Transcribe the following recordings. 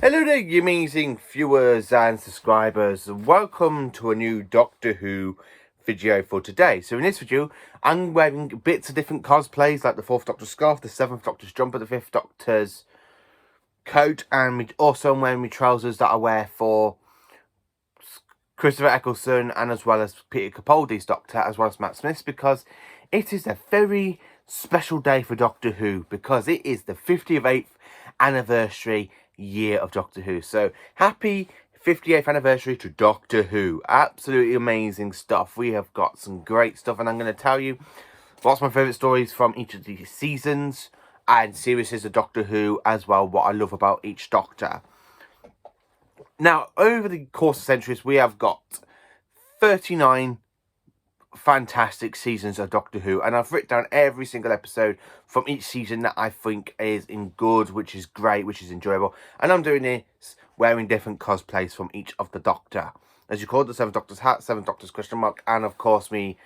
Hello there, you amazing viewers and subscribers. Welcome to a new Doctor Who video for today. So in this video, I'm wearing bits of different cosplays, like the 4th Doctor's scarf, the 7th Doctor's jumper, the 5th Doctor's coat, and also I'm wearing my trousers that I wear for Christopher Eccleston and as well as Peter Capaldi's Doctor, as well as Matt Smith's, because it is a very special day for Doctor Who, because it is the 58th anniversary year of Doctor Who. So happy 58th anniversary to Doctor Who. Absolutely amazing stuff. We have got some great stuff, and I'm going to tell you what's my favourite stories from each of these seasons and series of Doctor Who, as well what I love about each Doctor. Now, over the course of centuries, we have got 39 fantastic seasons of Doctor Who, and I've written down every single episode from each season that I think is in good, which is great, which is enjoyable, and I'm doing this wearing different cosplays from each of the Doctor. As you call it, the 7th Doctor's hat, 7th Doctor's question mark, and of course me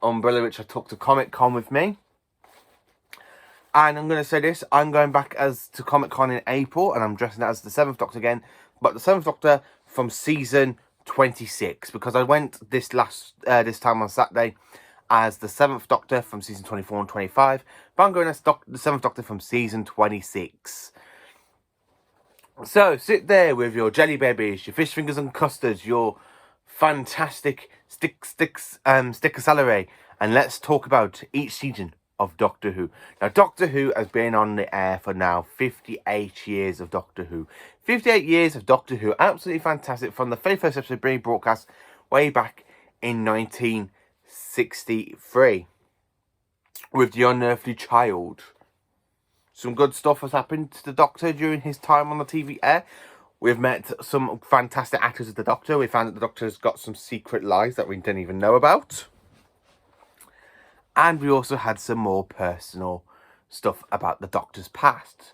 umbrella, which I took to Comic Con with me. And I'm going to say this, I'm going back to Comic Con in April, and I'm dressing as the 7th Doctor again, but the 7th Doctor from season 26, because I went this time on Saturday as the 7th Doctor from season 24 and 25, but I'm going as the 7th Doctor from season 26. So sit there with your jelly babies, your fish fingers and custards, your fantastic sticker celery, and let's talk about each season of Doctor Who. Now, Doctor Who has been on the air for now 58 years of Doctor Who. 58 years of Doctor Who, absolutely fantastic, from the very first episode being broadcast way back in 1963 with The Unearthly Child. Some good stuff has happened to the Doctor during his time on the TV air. We've met some fantastic actors of the Doctor. We found that the Doctor's got some secret lies that we didn't even know about. And we also had some more personal stuff about the Doctor's past.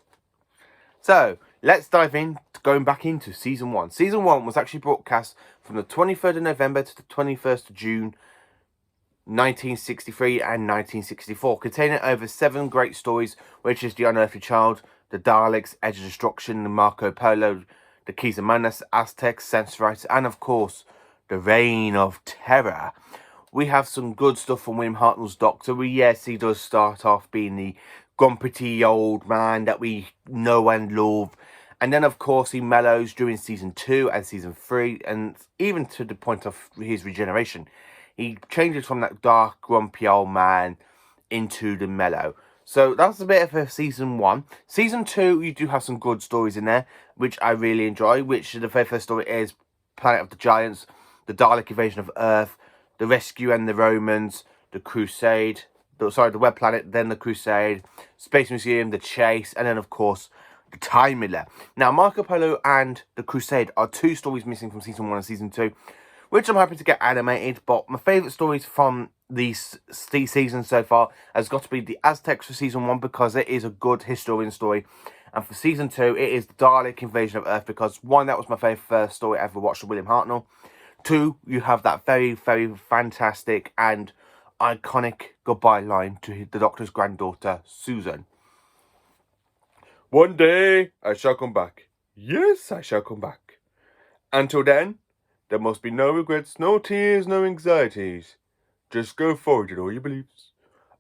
So, let's dive in, going back into Season 1. Season 1 was actually broadcast from the 23rd of November to the 21st of June, 1963 and 1964, containing over 7 great stories, which is The Unearthly Child, The Daleks, Edge of Destruction, The Marco Polo, The Keys of Madness, Aztecs, Sensorites, and of course, The Reign of Terror. We have some good stuff from William Hartnell's Doctor. Yes, he does start off being the grumpy old man that we know and love. And then, of course, he mellows during Season 2 and Season 3, and even to the point of his regeneration. He changes from that dark, grumpy old man into the mellow. So that's a bit of a Season 1. Season 2, you do have some good stories in there, which I really enjoy, which the very first story is Planet of the Giants, the Dalek invasion of Earth, the Rescue and the Romans, the Crusade, the Web Planet, then the Crusade, Space Museum, the Chase, and then of course the Time Miller. Now, Marco Polo and the Crusade are 2 stories missing from Season 1 and Season 2, which I'm hoping to get animated, but my favourite stories from these seasons so far has got to be the Aztecs for Season 1, because it is a good historian story, and for Season 2 it is the Dalek invasion of Earth, because 1, that was my favourite first story I ever watched of William Hartnell. 2, you have that very, very fantastic and iconic goodbye line to the Doctor's granddaughter, Susan. One day I shall come back. Yes, I shall come back. Until then, there must be no regrets, no tears, no anxieties. Just go forward in all your beliefs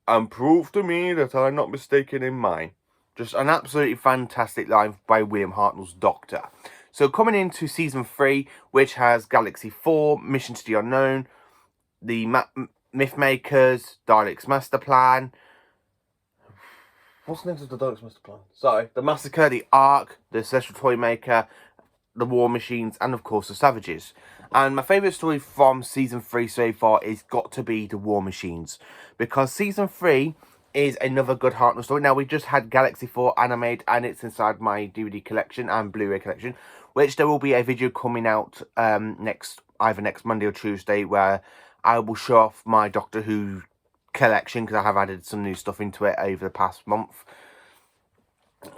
and prove to me that I'm not mistaken in mine. Just an absolutely fantastic line by William Hartnell's Doctor. So coming into Season 3, which has Galaxy 4, Mission to the Unknown, the Mythmakers, Dalek's Master Plan. What's next of the Dalek's Master Plan? Sorry. The Massacre, the Ark, the Celestial Toymaker, the War Machines, and of course the Savages. And my favourite story from Season 3 so far is got to be the War Machines, because Season 3 is another good Hartnell story. Now, we just had Galaxy 4 animated, and it's inside my DVD collection and Blu-ray collection, which there will be a video coming out either next Monday or Tuesday, where I will show off my Doctor Who collection, because I have added some new stuff into it over the past month.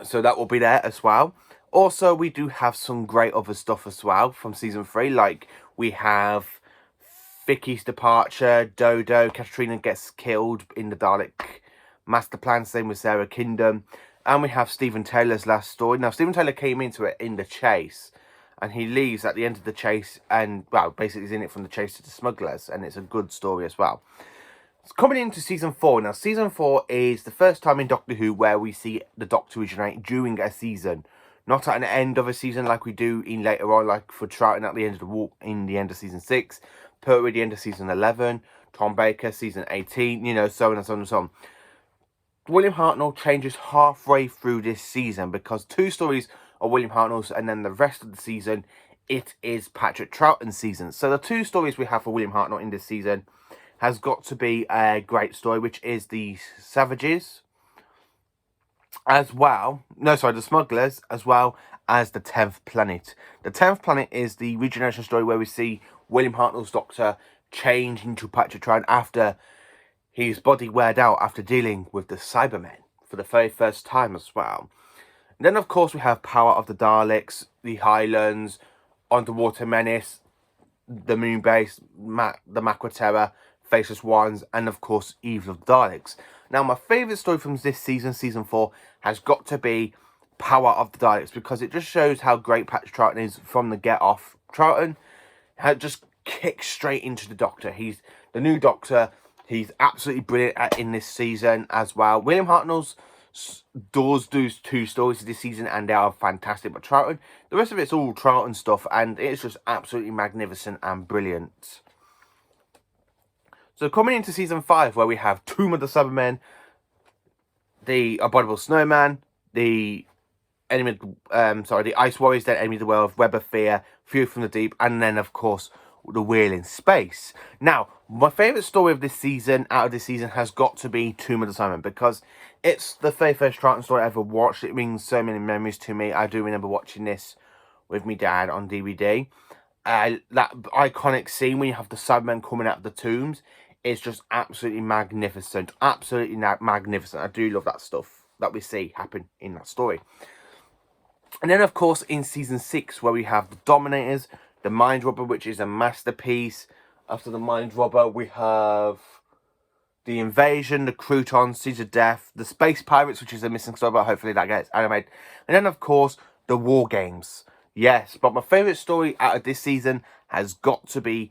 So that will be there as well. Also, we do have some great other stuff as well from Season 3, like we have Vicky's departure, Dodo, Katrina gets killed in the Dalek Master Plan, same with Sarah Kingdom. And we have Stephen Taylor's last story. Now, Stephen Taylor came into it in The Chase, and he leaves at the end of The Chase, and, well, basically he's in it from The Chase to The Smugglers, and it's a good story as well. It's coming into season 4. Now, season 4 is the first time in Doctor Who where we see the Doctor regenerate during a season. Not at an end of a season like we do in later on, like for Troughton at the end of the walk in the end of season 6, Pertwee at the end of season 11, Tom Baker season 18, you know, so on and so on and so on. William Hartnell changes halfway through this season because 2 stories are William Hartnell's, and then the rest of the season it is Patrick Troughton's season. So the 2 stories we have for William Hartnell in this season has got to be a great story, which is the Savages, as well. No, sorry, the Smugglers, as well as the 10th Planet. The 10th Planet is the regeneration story where we see William Hartnell's Doctor change into Patrick Troughton after his body weared out after dealing with the Cybermen for the very first time as well. And then, of course, we have Power of the Daleks, the Highlands, Underwater Menace, the Moon Base, the Makwa Terror, Faceless Ones, and, of course, Evil of the Daleks. Now, my favourite story from this season, season 4, has got to be Power of the Daleks, because it just shows how great Patrick Troughton is from the get-off. Troughton just kicks straight into the Doctor. He's the new Doctor. He's absolutely brilliant in this season as well. William Hartnell's does do 2 stories this season, and they are fantastic. But Troughton, the rest of it's all Troughton stuff, and it's just absolutely magnificent and brilliant. So coming into season 5, where we have Tomb of the Cybermen, the Abominable Snowman, the enemy, the Ice Warriors, then Enemy of the World, Web of Fear, Fury from the Deep, and then of course the Wheel in Space. Now, my favourite story of this season, out of this season, has got to be Tomb of the Cybermen, because it's the very first Troughton story I ever watched. It brings so many memories to me. I do remember watching this with my dad on DVD. That iconic scene when you have the Cybermen coming out of the tombs is just absolutely magnificent. Absolutely magnificent. I do love that stuff that we see happen in that story. And then, of course, in season 6, where we have the Dominators, the Mind Robber, which is a masterpiece. After the Mind Robber, we have the Invasion, the Croutons, Seeds of Death, the Space Pirates, which is a missing story, but hopefully that gets animated. And then, of course, the War Games. Yes, but my favourite story out of this season has got to be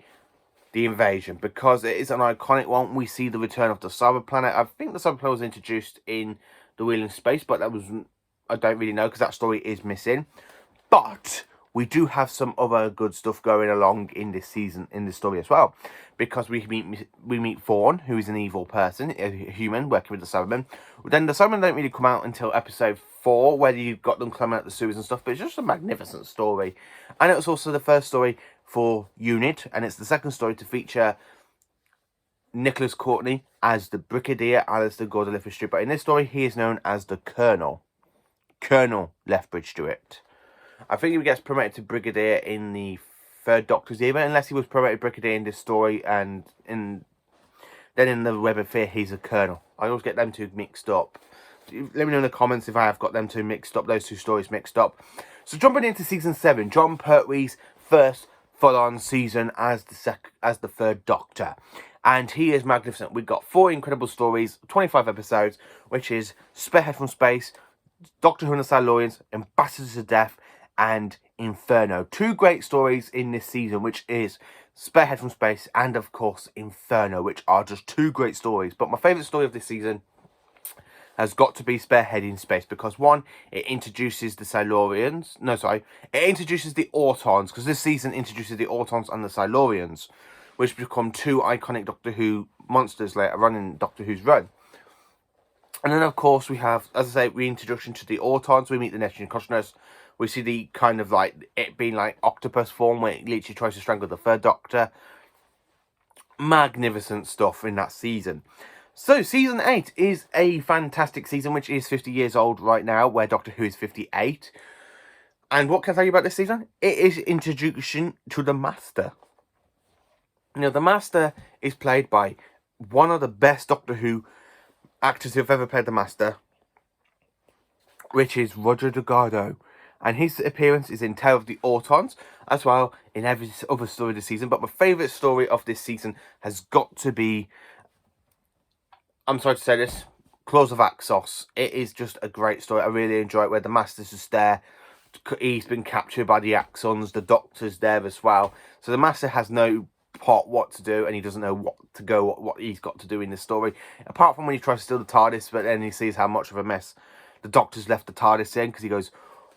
the Invasion, because it is an iconic one. We see the return of the Cyber Planet. I think the Cyber Planet was introduced in the Wheel in Space, but that was, I don't really know, because that story is missing. But we do have some other good stuff going along in this season, in this story as well, because we meet Thorn, who is an evil person, a human working with the Cybermen. Then the Cybermen don't really come out until episode 4, where you've got them climbing out the sewers and stuff, but it's just a magnificent story. And it was also the first story for UNIT, and it's the second story to feature Nicholas Courtney as the Brigadier Alistair Gordon-Lethbridge-Stewart, but in this story he is known as the Colonel Lethbridge-Stewart. I think he gets promoted to Brigadier in the 3rd Doctor's era, unless he was promoted Brigadier in this story, and then in the Web of Fear he's a Colonel. I always get them two mixed up. Let me know in the comments if I have got them two mixed up, those 2 stories mixed up. So jumping into season 7, Jon Pertwee's first full-on season as the 3rd Doctor, and he is magnificent. We've got 4 incredible stories, 25 episodes, which is Spearhead from Space, Doctor Who and the Silurians, Ambassadors of Death, and Inferno. 2 great stories in this season, which is Spearhead from Space and of course Inferno, which are just 2 great stories. But my favourite story of this season has got to be Spearhead in Space, because 1, it introduces the Silurians. No, sorry, it introduces the Autons, because this season introduces the Autons and the Silurians, which become 2 iconic Doctor Who monsters later on in Doctor Who's run. And then, of course, we have, as I say, reintroduction to the Autons. We meet the Next Generation Cosmonauts. We see the kind of like, it being like octopus form, where it literally tries to strangle the 3rd Doctor. Magnificent stuff in that season. So, season 8 is a fantastic season, which is 50 years old right now, where Doctor Who is 58. And what can I tell you about this season? It is introduction to the Master. Now, the Master is played by one of the best Doctor Who actors who have ever played the Master, which is Roger Delgado. And his appearance is in Tale of the Autons, as well in every other story this season. But my favourite story of this season has got to be, I'm sorry to say this, Claws of Axos. It is just a great story. I really enjoy it, where the Master's just there. He's been captured by the Axons. The Doctor's there as well. So the Master has no pot what to do, and he doesn't know what he's got to do in this story. Apart from when he tries to steal the TARDIS, but then he sees how much of a mess the Doctor's left the TARDIS in, because he goes,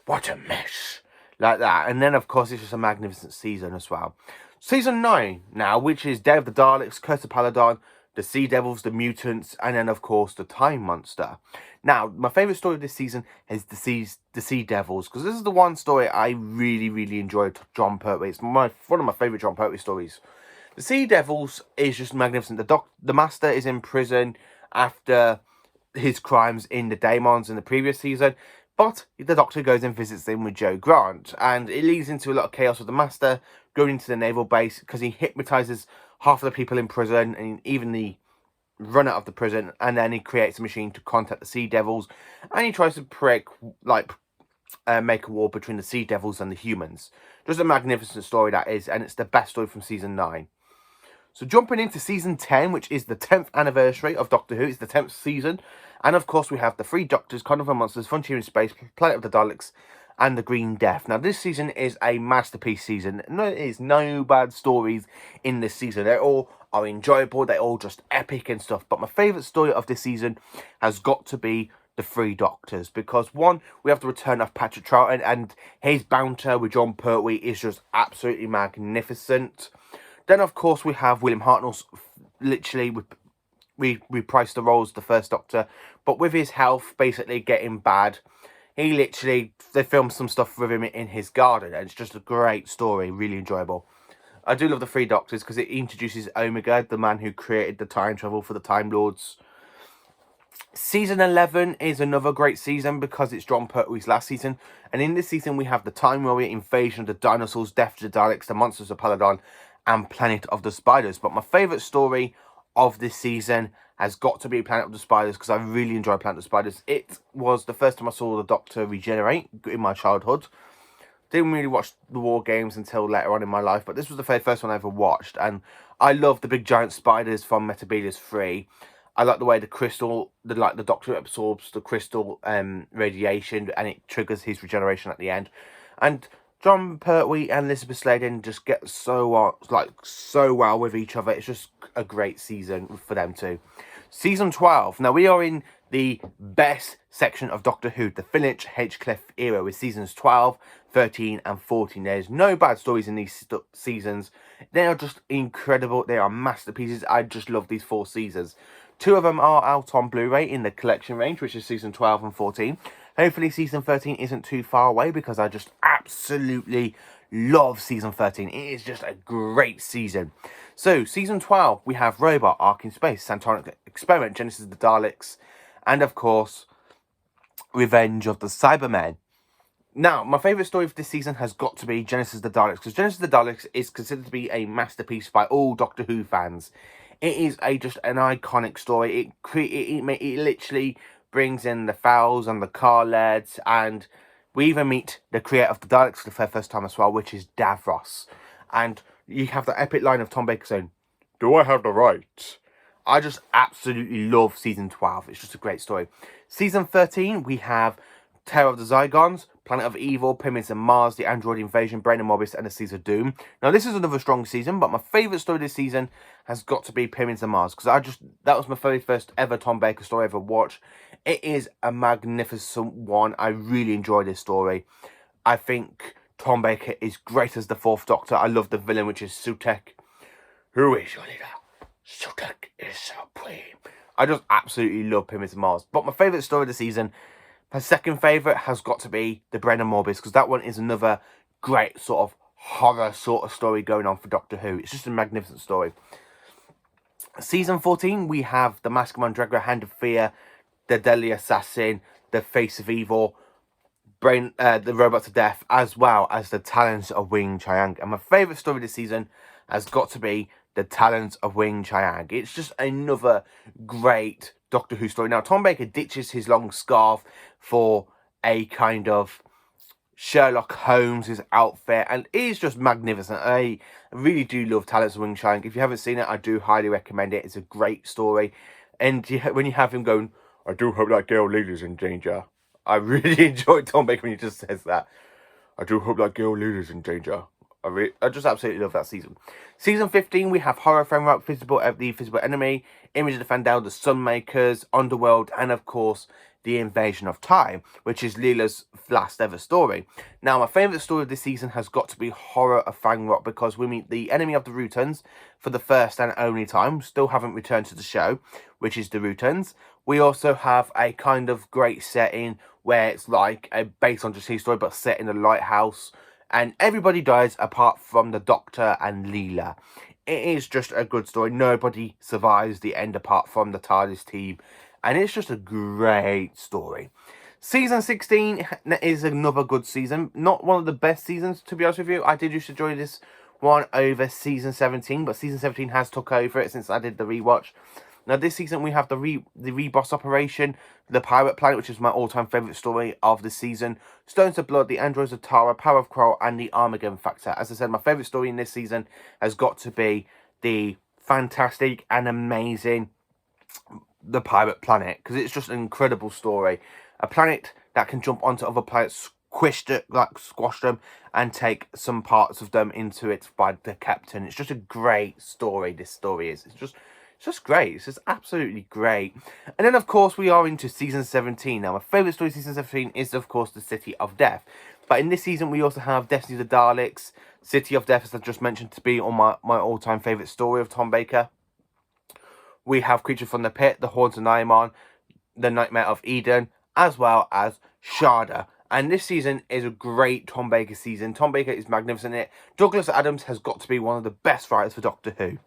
"What a mess." Like that. And then, of course, it's just a magnificent season as well. Season 9 now, which is Day of the Daleks, Curse of Paladon, the Sea Devils, the Mutants, and then, of course, the Time Monster. Now, my favourite story of this season is the Sea Devils, because this is the one story I really, really enjoyed. Jon Pertwee. It's one of my favourite Jon Pertwee stories. The Sea Devils is just magnificent. The Master is in prison after his crimes in the Daemons in the previous season, but the Doctor goes and visits him with Jo Grant, and it leads into a lot of chaos with the Master going into the naval base, because he hypnotizes half of the people in prison and even the runner of the prison, and then he creates a machine to contact the Sea Devils, and he tries to make a war between the Sea Devils and the humans. Just a magnificent story that is, and it's the best story from season 9. So jumping into season 10, which is the 10th anniversary of Doctor Who, it's the 10th season. And of course we have the 3 Doctors, Carnival Monsters, Frontier in Space, Planet of the Daleks, and the Green Death. Now this season is a masterpiece season. There is no bad stories in this season. They all are enjoyable, they're all just epic and stuff. But my favourite story of this season has got to be the 3 Doctors, because one, we have the return of Patrick Troughton, and his banter with Jon Pertwee is just absolutely magnificent. Then, of course, we have William Hartnell's literally reprised the roles of the First Doctor, but with his health basically getting bad, they filmed some stuff with him in his garden, and it's just a great story, really enjoyable. I do love the 3 Doctors because it introduces Omega, the man who created the time travel for the Time Lords. Season 11 is another great season because it's Jon Pertwee's last season, and in this season we have the Time Warrior, Invasion of the Dinosaurs, Death of the Daleks, the Monsters of Paladon, and Planet of the Spiders. But my favourite story of this season has got to be Planet of the Spiders, because I really enjoy Planet of the Spiders. It was the first time I saw the Doctor regenerate in my childhood. Didn't really watch the War Games until later on in my life, but this was the first one I ever watched, and I love the big giant spiders from Metebelis 3. I like the way the Doctor absorbs the crystal radiation, and it triggers his regeneration at the end. And Jon Pertwee and Elizabeth Sladen just get so well with each other. It's just a great season for them too. Season 12. Now we are in the best section of Doctor Who, the Finch Hinchcliffe era, with seasons 12, 13 and 14. There's no bad stories in these seasons. They are just incredible. They are masterpieces. I just love these 4 seasons. 2 of them are out on Blu-ray in the collection range, which is season 12 and 14. Hopefully season 13 isn't too far away, because I just absolutely love season 13. It is just a great season. So season 12, we have Robot, Ark in Space, Santonic Experiment, Genesis of the Daleks, and of course Revenge of the Cybermen. Now, my favourite story of this season has got to be Genesis of the Daleks, because Genesis of the Daleks is considered to be a masterpiece by all Doctor Who fans. It is just an iconic story. It literally brings in the Fowls and the Carleds, and we even meet the creator of the Daleks for the first time as well, which is Davros. And you have the epic line of Tom Baker saying, "Do I have the right?" I just absolutely love season 12. It's just a great story. Season 13, we have Terror of the Zygons, Planet of Evil, Pyramids of Mars, The Android Invasion, Brain and Morbius, and The Seas of Doom. Now, this is another strong season, but my favourite story this season has got to be Pyramids of Mars, because that was my very first ever Tom Baker story I ever watched. It is a magnificent one. I really enjoy this story. I think Tom Baker is great as the 4th Doctor. I love the villain, which is Sutekh. Who is your leader? Sutekh is supreme. I just absolutely love Pyramids of Mars. But my favourite story of the season, my second favourite, has got to be The Brain and Morbius, because that one is another great sort of horror sort of story going on for Doctor Who. It's just a magnificent story. Season 14, we have The Mask of Mandragora, Hand of Fear, The Deadly Assassin, The Face of Evil, The Robots of Death, as well as The Talents of Wing Chiang. And my favourite story this season has got to be The Talents of Wing Chiang. It's just another great Doctor Who story. Now, Tom Baker ditches his long scarf for a kind of Sherlock Holmes' outfit, and it is just magnificent. I really do love Talents of Wing Chiang. If you haven't seen it, I do highly recommend it. It's a great story. And when you have him going, I do hope that girl Lila's in danger. I really enjoyed Tom Baker when he just says that. I do hope that girl Lila's in danger. I just absolutely love that season. Season 15, we have Horror Framework, The Visible Enemy, Image of the Fandel, The Sunmakers, Underworld, and of course, The Invasion of Time, which is Leela's last ever story. Now, my favourite story of this season has got to be Horror of Fang Rock, because we meet the enemy of the Rutons for the first and only time. Still haven't returned to the show, which is the Rutons. We also have a kind of great setting where it's like a based on just his story, but set in a lighthouse. And everybody dies apart from the Doctor and Leela. It is just a good story. Nobody survives the end apart from the TARDIS team. And it's just a great story. Season 16 is another good season. Not one of the best seasons, to be honest with you. I did used to enjoy this one over Season 17. But Season 17 has took over it since I did the rewatch. Now, this season, we have the Reboss Operation, The Pirate Planet, which is my all-time favourite story of the season, Stones of Blood, The Androids of Tara, Power of Quarrel, and The Armageddon Factor. As I said, my favourite story in this season has got to be the fantastic and amazing The Pirate Planet, because it's just an incredible story. A planet that can jump onto other planets, squash them, and take some parts of them into it by the captain. It's just a great story, this story is. It's just great. It's just absolutely great. And then, of course, we are into Season 17. Now, my favourite story of Season 17 is, of course, the City of Death. But in this season, we also have Destiny of the Daleks, City of Death, as I just mentioned, to be on my all-time favourite story of Tom Baker. We have Creature from the Pit, The Haunts of Naimon, The Nightmare of Eden, as well as Shada. And this season is a great Tom Baker season. Tom Baker is magnificent in it. Douglas Adams has got to be one of the best writers for Doctor Who.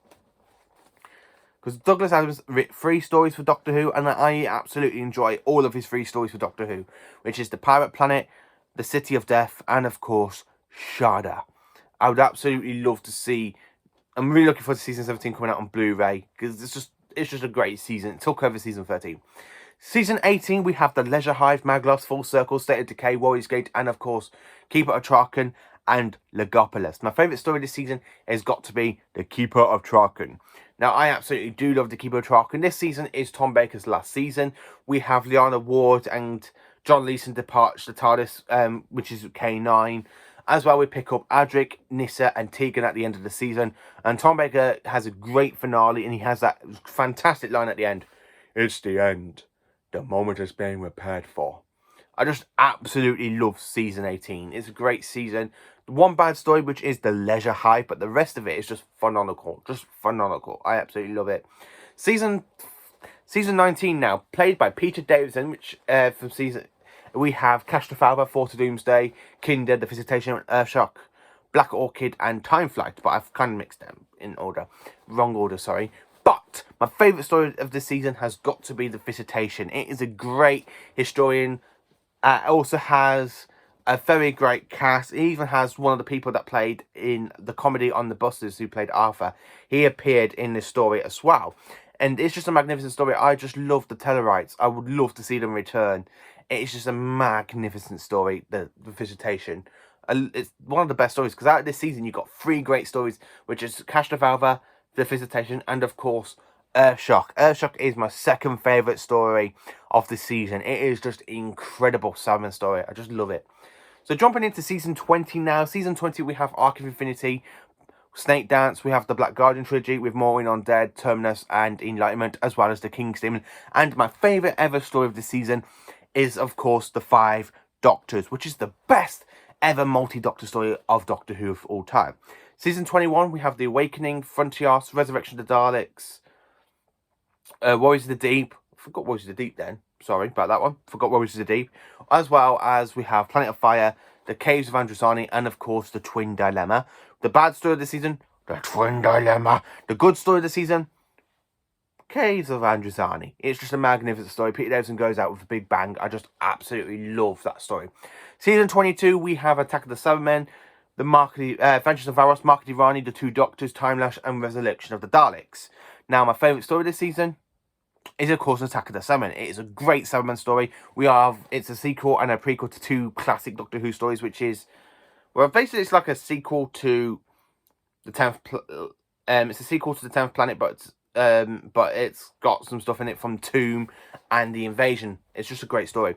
Because Douglas Adams wrote 3 stories for Doctor Who, and I absolutely enjoy all of his 3 stories for Doctor Who, which is The Pirate Planet, The City of Death, and of course, Shada. I would absolutely love to see. I'm really looking forward to Season 17 coming out on Blu-ray, because it's just a great season. It took over Season 13. Season 18, we have The Leisure Hive, Maglos, Full Circle, State of Decay, Warriors Gate, and of course, Keeper of Traken and Legopolis. My favourite story this season has got to be The Keeper of Traken. Now, I absolutely do love The Keeper of Traken. This season is Tom Baker's last season. We have Liana Ward and John Leeson departs the TARDIS, which is K9. As well, we pick up Adric, Nyssa, and Tegan at the end of the season. And Tom Baker has a great finale, and he has that fantastic line at the end. It's the end. The moment is being prepared for. I just absolutely love Season 18. It's a great season. One bad story, which is The Leisure Hive, but the rest of it is just phenomenal. Just phenomenal. I absolutely love it. Season 19 now, played by Peter Davison, which from season... We have Castrofalva, Fort of Doomsday, Kinder, The Visitation, Earthshock, Black Orchid, and Time Flight. But I've kind of mixed them in order. Wrong order, sorry. But my favourite story of this season has got to be The Visitation. It is a great historian. It also has a very great cast. It even has one of the people that played in the comedy on the buses who played Arthur. He appeared in this story as well. And it's just a magnificent story. I just love the Tellarites. I would love to see them return. It's just a magnificent story, the Visitation. It's one of the best stories, because out of this season, you've got 3 great stories, which is Castrofalva, The Visitation, and of course, Earthshock. Earthshock is my second favourite story of the season. It is just incredible Salmon story. I just love it. So jumping into Season 20 now. Season 20, we have Arc of Infinity, Snake Dance, we have the Black Guardian trilogy with Maureen Undead, Terminus, and Enlightenment, as well as the King's Demon. And my favourite ever story of the season is, of course, The 5 Doctors, which is the best ever multi-Doctor story of Doctor Who of all time. Season 21, we have The Awakening, Frontios, Resurrection of the Daleks, Warriors of the Deep. I forgot Warriors of the Deep then. Sorry about that one. Forgot Warriors of the Deep. As well as we have Planet of Fire, The Caves of Androzani, and of course, The Twin Dilemma. The bad story of the season, The Twin Dilemma. The good story of the season, Caves of Androzani. It's just a magnificent story. Peter Davison goes out with a big bang. I just absolutely love that story. Season 22, we have Attack of the Cybermen, the Adventures of Varos, Mark of Rani, The Two Doctors, Time Lash, and Resurrection of the Daleks. Now, my favourite story this season is, of course, Attack of the Cybermen. It is a great Cyberman story. It's a sequel and a prequel to 2 classic Doctor Who stories, which is, well, basically it's like a sequel to the 10th. It's a sequel to the 10th Planet, but but it's got some stuff in it from Tomb and the Invasion. It's just a great story.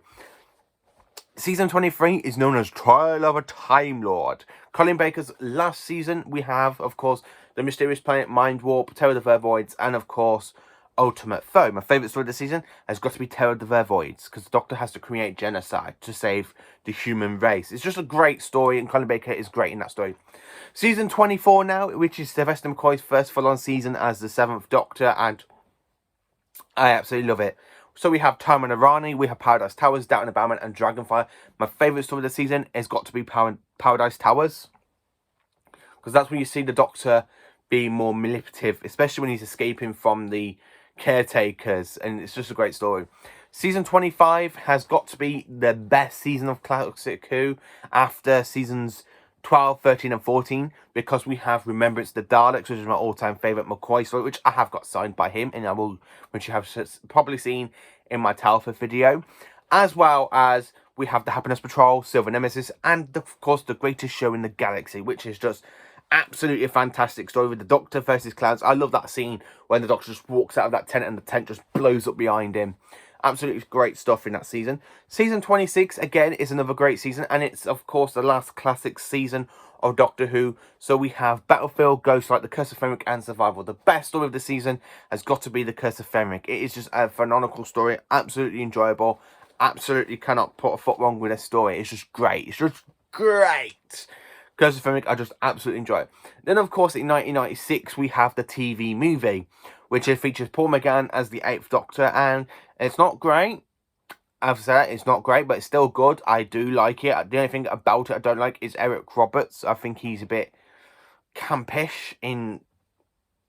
Season 23 is known as Trial of a Time Lord. Colin Baker's last season, we have, of course, The Mysterious Planet, Mind Warp, Terror of the Vervoids, and, of course, Ultimate Foe. My favourite story of the season has got to be Terror of the Vervoids, because the Doctor has to create genocide to save the human race. It's just a great story, and Colin Baker is great in that story. Season 24 now, which is Sylvester McCoy's first full-on season as the 7th Doctor, and I absolutely love it. So we have Tarman Arani, we have Paradise Towers, Doubting Aboutman, and Dragonfire. My favourite story of the season has got to be Paradise Towers, because that's when you see the Doctor being more manipulative, especially when he's escaping from the caretakers, and it's just a great story. Season 25 has got to be the best season of Classic Who after seasons 12, 13 and 14, because we have Remembrance of the Daleks, which is my all-time favourite McCoy story, which I have got signed by him, and I will, which you have probably seen in my Talfa video, as well as we have the Happiness Patrol, Silver Nemesis, and of course the Greatest Show in the Galaxy, which is just absolutely a fantastic story with the Doctor versus clowns. I love that scene when the Doctor just walks out of that tent and the tent just blows up behind him. Absolutely great stuff in that season. Season 26, again, is another great season. And it's, of course, the last classic season of Doctor Who. So we have Battlefield, Ghostlight, The Curse of Fenric, and Survival. The best story of the season has got to be The Curse of Fenric. It is just a phenomenal story. Absolutely enjoyable. Absolutely cannot put a foot wrong with this story. It's just great. It's just great. Curse of Fenric, I just absolutely enjoy it. Then, of course, in 1996, we have the TV movie, which features Paul McGann as the 8th Doctor, and it's not great. I've said it's not great, but it's still good. I do like it. The only thing about it I don't like is Eric Roberts. I think he's a bit campish in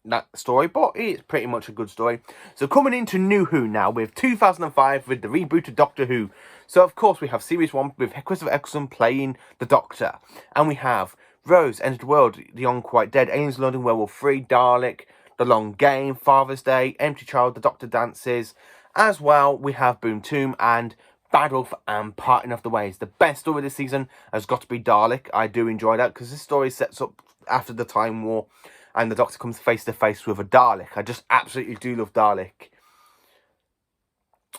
that story, but it's pretty much a good story. So coming into New Who now with 2005 with the rebooted Doctor Who. So of course we have Series 1 with Christopher Eccleston playing the Doctor. And we have Rose, Entered the World, The Unquite Dead, Aliens London, Werewolf 3, Dalek, The Long Game, Father's Day, Empty Child, The Doctor Dances. As well, we have Boom Tomb and Bad Wolf and Parting of the Ways. The best story this season has got to be Dalek. I do enjoy that because this story sets up after the Time War and the Doctor comes face to face with a Dalek. I just absolutely do love Dalek.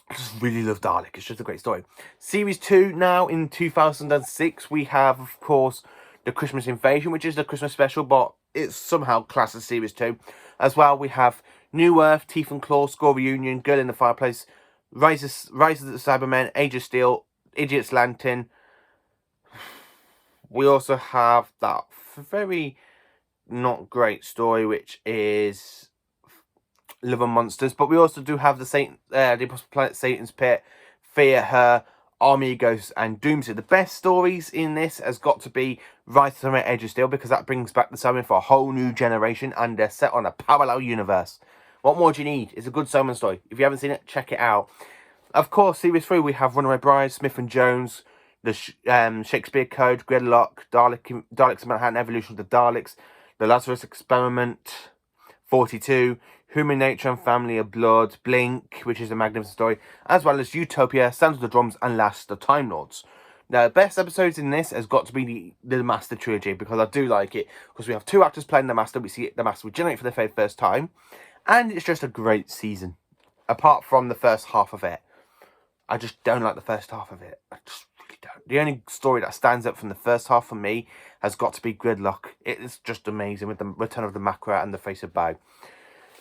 I just really love Dalek. It's just a great story. Series 2 now in 2006. We have, of course, The Christmas Invasion, which is the Christmas special, but it's somehow classed as Series 2. As well, we have New Earth, Teeth and Claw, Score Reunion, Girl in the Fireplace, Rise of the Cybermen, Age of Steel, Idiot's Lantern. We also have that very not great story, which is Love and Monsters. But we also do have the Impossible Planet, Satan's Pit, Fear Her, Army Ghosts, and Doomsday. The best stories in this has got to be Rise of the Age of Steel, because that brings back the Cybermen for a whole new generation, and they're set on a parallel universe. What more do you need? It's a good Cyberman story. If you haven't seen it, check it out. Of course, Series 3, we have Runaway Bride, Smith and Jones, the Shakespeare Code, Gridlock, Daleks in Manhattan, Evolution of the Daleks, The Lazarus Experiment, 42, Human Nature and Family of Blood, Blink, which is a magnificent story, as well as Utopia, Sounds of the Drums, and Last of Time Lords. Now, the best episodes in this has got to be the Master Trilogy, because I do like it, because we have two actors playing the Master. We see the Master regenerate for the very first time, and it's just a great season. Apart from the first half of it, I just don't like the first half of it. I just really don't. The only story that stands out from the first half for me has got to be Gridlock. It is just amazing with the return of the Macra and the Face of Bag.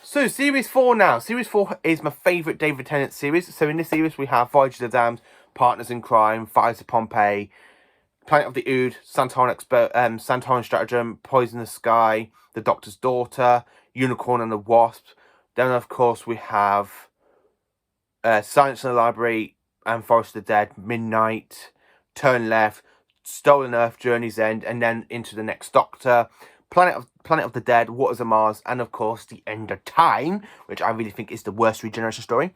So, Series 4 now. Series 4 is my favourite David Tennant series. So, in this series, we have Voyage of the Damned, Partners in Crime, Fires of Pompeii, Planet of the Ood, Santoran Stratagem, Poison the Sky, The Doctor's Daughter, Unicorn and the Wasp. Then, of course, we have Silence in the Library and Forest of the Dead, Midnight, Turn Left, Stolen Earth, Journey's End, and then into the Next Doctor, Planet of the Dead, Waters of Mars, and of course The End of Time, which I really think is the worst regeneration story.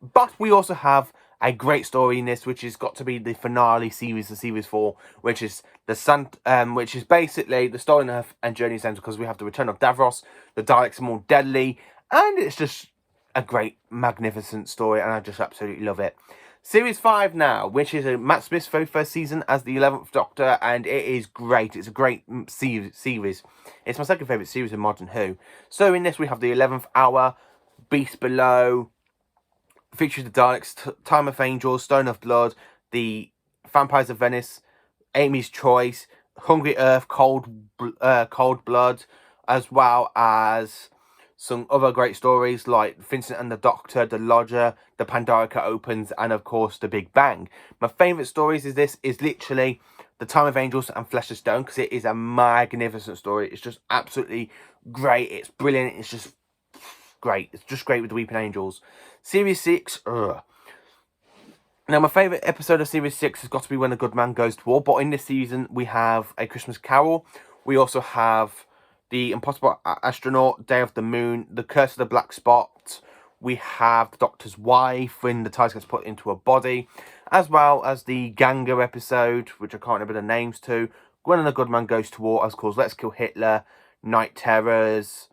But we also have a great story in this, which has got to be the finale series of Series 4, which is which is basically the Stolen Earth and Journey's End, because we have the return of Davros, the Daleks are more deadly, and it's just a great, magnificent story, and I just absolutely love it. Series 5 now, which is Matt Smith's very first season as the 11th Doctor, and it is great. It's a great series. It's my second favourite series of Modern Who. So in this we have the 11th Hour, Beast Below, Features of the Daleks, Time of Angels, Stone of Blood, the Vampires of Venice, Amy's Choice, Hungry Earth, Cold Blood, as well as some other great stories like Vincent and the Doctor, The Lodger, The Pandorica Opens, and of course The Big Bang. My favourite stories is literally The Time of Angels and Flesh of Stone, because it is a magnificent story. It's just absolutely great. It's brilliant. It's just great. It's just great with the Weeping Angels. Series 6, ugh. Now, my favourite episode of Series 6 has got to be When a Good Man Goes to War, but in this season we have A Christmas Carol. We also have The Impossible Astronaut, Day of the Moon, The Curse of the Black Spot. We have The Doctor's Wife, when the TARDIS gets put into a body, as well as the Ganga episode, which I can't remember the names to. When a Good Man Goes to War, as called Let's Kill Hitler, Night Terrors,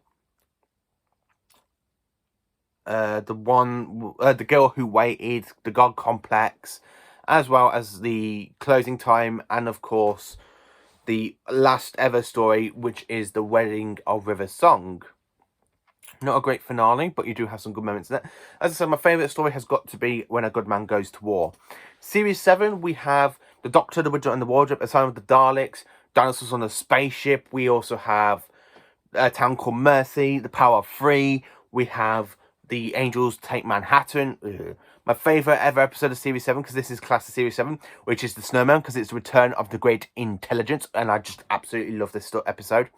The Girl Who Waited, The God Complex, as well as the Closing Time, and of course the last ever story, which is The Wedding of River Song. Not a great finale, but you do have some good moments in it. As I said, my favourite story has got to be When a Good Man Goes to War. Series 7, we have The Doctor, The Wizard and the Wardrobe, A Sign of the Daleks, Dinosaurs on a Spaceship. We also have A Town Called Mercy, The Power of Three. We have The Angels Take Manhattan. Ugh. My favourite ever episode of Series 7, because this is class of Series 7, which is The Snowman, because it's the return of the Great Intelligence, and I just absolutely love this episode.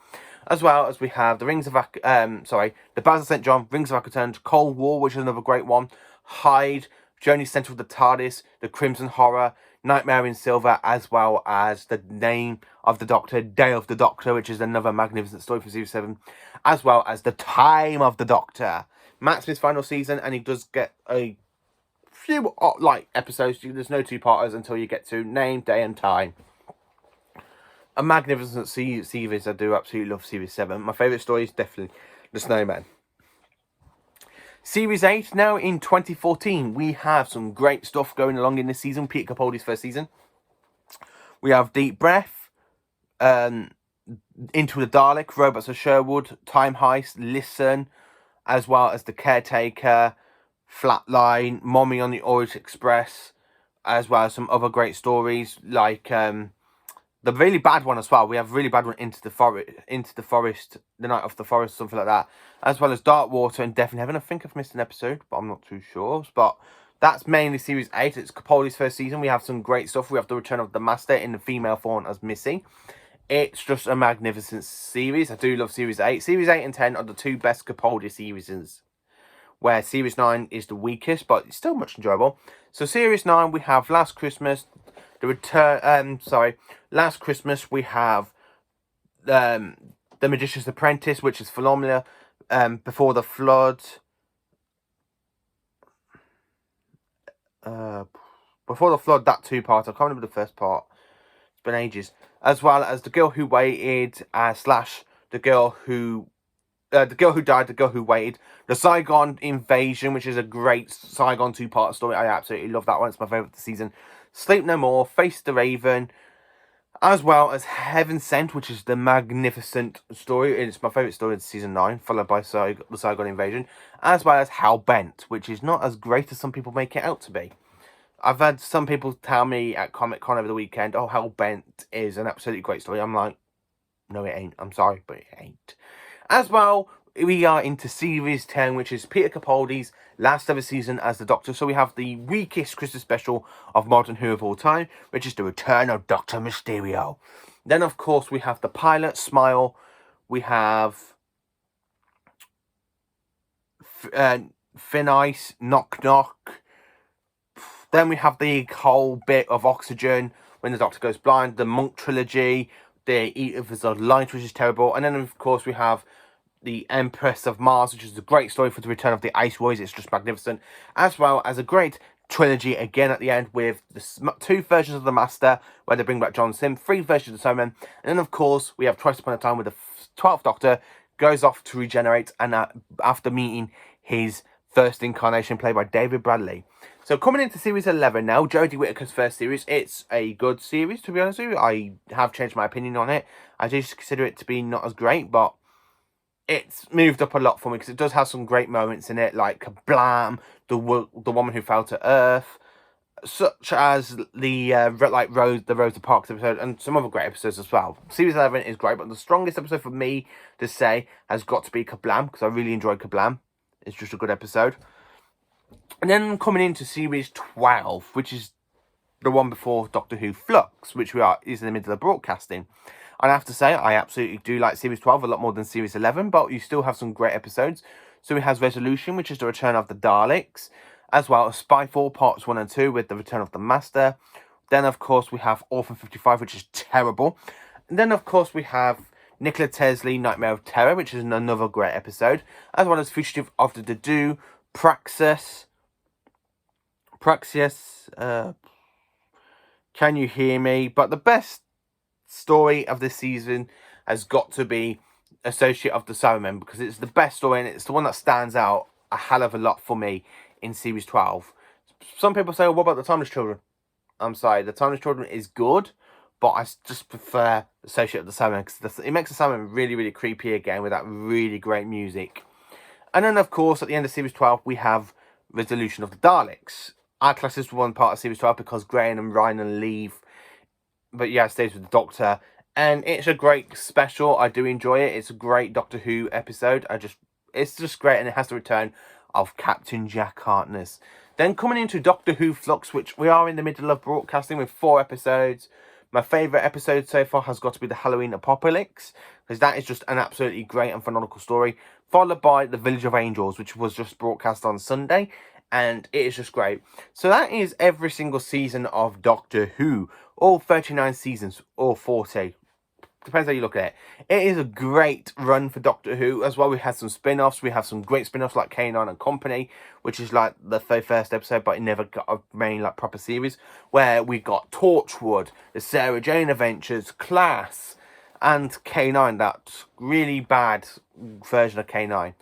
As well as we have The Battles of St. John, Rings of Akaton, Cold War, which is another great one, Hyde, Journey Central of the TARDIS, The Crimson Horror, Nightmare in Silver, as well as The Name of the Doctor, Day of the Doctor, which is another magnificent story for Series 7, as well as The Time of the Doctor. Matt Smith's final season, and he does get a few episodes. There's no two-parters until you get to Name, Day and Time. A magnificent series. I do absolutely love Series 7. My favourite story is definitely The Snowman. Series 8, now in 2014, we have some great stuff going along in this season. Peter Capaldi's first season. We have Deep Breath, Into the Dalek, Robots of Sherwood, Time Heist, Listen, as well as The Caretaker, Flatline, Mommy on the Orient Express, as well as some other great stories like the really bad one as well. We have a really bad one, Into the Forest, The Night of the Forest, something like that, as well as Dark Water and Death in Heaven. I think I've missed an episode, but I'm not too sure. But that's mainly Series 8. It's Capaldi's first season. We have some great stuff. We have the return of the Master in the female form as Missy. It's just a magnificent series. I do love Series 8. Series 8 and 10 are the two best Capaldi series, where Series 9 is the weakest, but it's still much enjoyable. So Series 9, we have Last Christmas, Last Christmas, we have The Magician's Apprentice, which is phenomenal. Before the Flood. Before the Flood, that two-part. I can't remember the first part. It's been ages. As well as The Girl Who Waited, The Girl Who Died, The Girl Who Waited. The Saigon Invasion, which is a great Saigon two-part story. I absolutely love that one. It's my favourite of the season. Sleep No More, Face the Raven, as well as Heaven Sent, which is the magnificent story. It's my favourite story of season 9, followed by the Saigon Invasion, as well as Hell Bent, which is not as great as some people make it out to be. I've had some people tell me at Comic Con over the weekend, oh, Hell Bent is an absolutely great story. I'm like, no, it ain't. I'm sorry, but it ain't. As well, we are into Series 10, which is Peter Capaldi's last ever season as the Doctor. So we have the weakest Christmas special of Modern Who of all time, which is the return of Dr. Mysterio. Then, of course, we have the pilot, Smile. We have Thin Ice, Knock Knock. Then we have the whole bit of Oxygen, when the Doctor goes blind. The Monk trilogy, the Eaters of Light, which is terrible. And then, of course, we have the Empress of Mars, which is a great story for the return of the Ice Warriors. It's just magnificent. As well as a great trilogy again at the end with the 2 versions of the Master, where they bring back John Sim, 3 versions of Snowman. And then, of course, we have Twice Upon a Time, where the 12th Doctor goes off to regenerate, and after meeting his first incarnation, played by David Bradley. So coming into series 11 now, Jodie Whittaker's first series. It's a good series, to be honest with you. I have changed my opinion on it. I do consider it to be not as great, but it's moved up a lot for me because it does have some great moments in it, like Kablam, the woman who fell to Earth, such as the Rosa Parks episode, and some other great episodes as well. Series 11 is great, but the strongest episode for me to say has got to be Kablam, because I really enjoyed Kablam. It's just a good episode. And then coming into series 12, which is the one before Doctor Who Flux, which is in the middle of broadcasting. And I have to say, I absolutely do like series 12 a lot more than series 11, but you still have some great episodes. So it has Resolution, which is the return of the Daleks, as well as Spyfall parts 1 and 2 with the return of the Master. Then, of course, we have Orphan 55, which is terrible. And then, of course, we have Nikola Tesla, Nightmare of Terror, which is another great episode, as well as Fugitive of the Dedu, Praxis, Can You Hear Me? But the best story of this season has got to be Associate of the Cybermen, because it's the best story and it's the one that stands out a hell of a lot for me in series 12. Some people say, well, what about the Timeless Children? I'm sorry, the Timeless Children is good, but I just prefer Associate of the Cybermen because it makes the Cybermen really, really creepy again with that really great music. And then, of course, at the end of series 12, we have Resolution of the Daleks. I class this one part of series 12 because Graham and Ryan leave, but yeah, it stays with the Doctor. And it's a great special. I do enjoy it. It's a great Doctor Who episode. It's just great, and it has the return of Captain Jack Harkness. Then coming into Doctor Who Flux, which we are in the middle of broadcasting with 4 episodes. My favourite episode so far has got to be the Halloween Apocalypse, because that is just an absolutely great and phenomenal story. Followed by the Village of Angels, which was just broadcast on Sunday, and it is just great. So that is every single season of Doctor Who. All 39 seasons, or 40. Depends how you look at it. It is a great run for Doctor Who as well. We had some spin-offs. We have some great spin-offs like K9 and Company, which is like the first episode, but it never got a main like proper series. Where we got Torchwood, the Sarah Jane Adventures, Class, and K9, that really bad version of K9.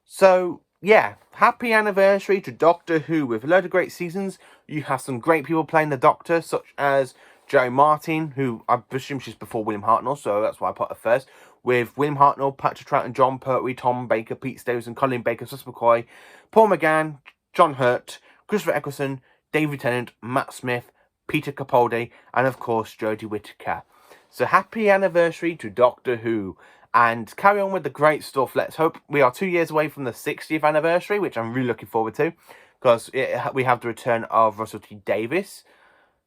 So yeah, happy anniversary to Doctor Who with a load of great seasons. You have some great people playing the Doctor, such as Jo Martin, who I presume she's before William Hartnell, so that's why I put her first. With William Hartnell, Patrick Troughton, John Pertwee, Tom Baker, Pete Davidson, Colin Baker, Sus McCoy, Paul McGann, John Hurt, Christopher Eccleston, David Tennant, Matt Smith, Peter Capaldi, and of course Jodie Whittaker. So happy anniversary to Doctor Who. And carry on with the great stuff. Let's hope we are 2 years away from the 60th anniversary, which I'm really looking forward to, because we have the return of Russell T Davies.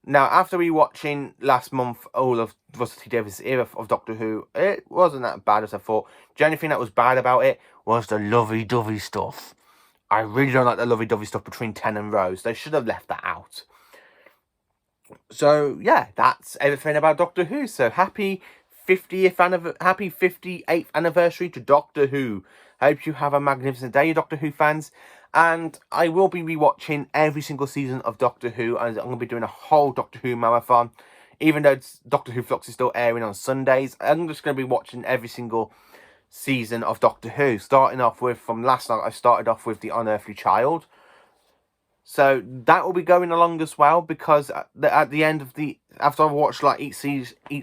Now, after rewatching last month all of Russell T Davies' era of Doctor Who, it wasn't that bad as I thought. The only thing that was bad about it was the lovey-dovey stuff. I really don't like the lovey-dovey stuff between Ten and Rose. They should have left that out. So, yeah, that's everything about Doctor Who. So, happy 58th anniversary to Doctor Who. I hope you have a magnificent day, Doctor Who fans. And I will be rewatching every single season of Doctor Who. And I'm going to be doing a whole Doctor Who marathon. Even though Doctor Who Flux is still airing on Sundays, I'm just going to be watching every single season of Doctor Who. Starting off with, from last night, I started off with The Unearthly Child. So that will be going along as well, because at the end of after I've watched like each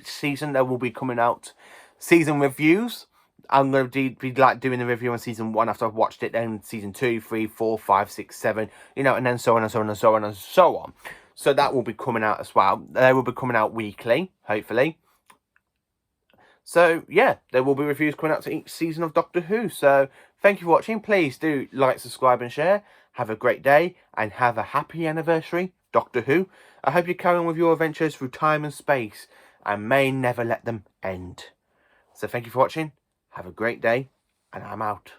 season, there will be coming out season reviews. I'm going to be like doing the review on season 1 after I've watched it, then season 2, 3, 4, 5, 6, 7, you know, and then so on and so on and so on and so on. So that will be coming out as well. They will be coming out weekly, hopefully. So yeah, there will be reviews coming out to each season of Doctor Who. So thank you for watching. Please do like, subscribe and share. Have a great day and have a happy anniversary, Doctor Who. I hope you carry on with your adventures through time and space and may never let them end. So thank you for watching. Have a great day and I'm out.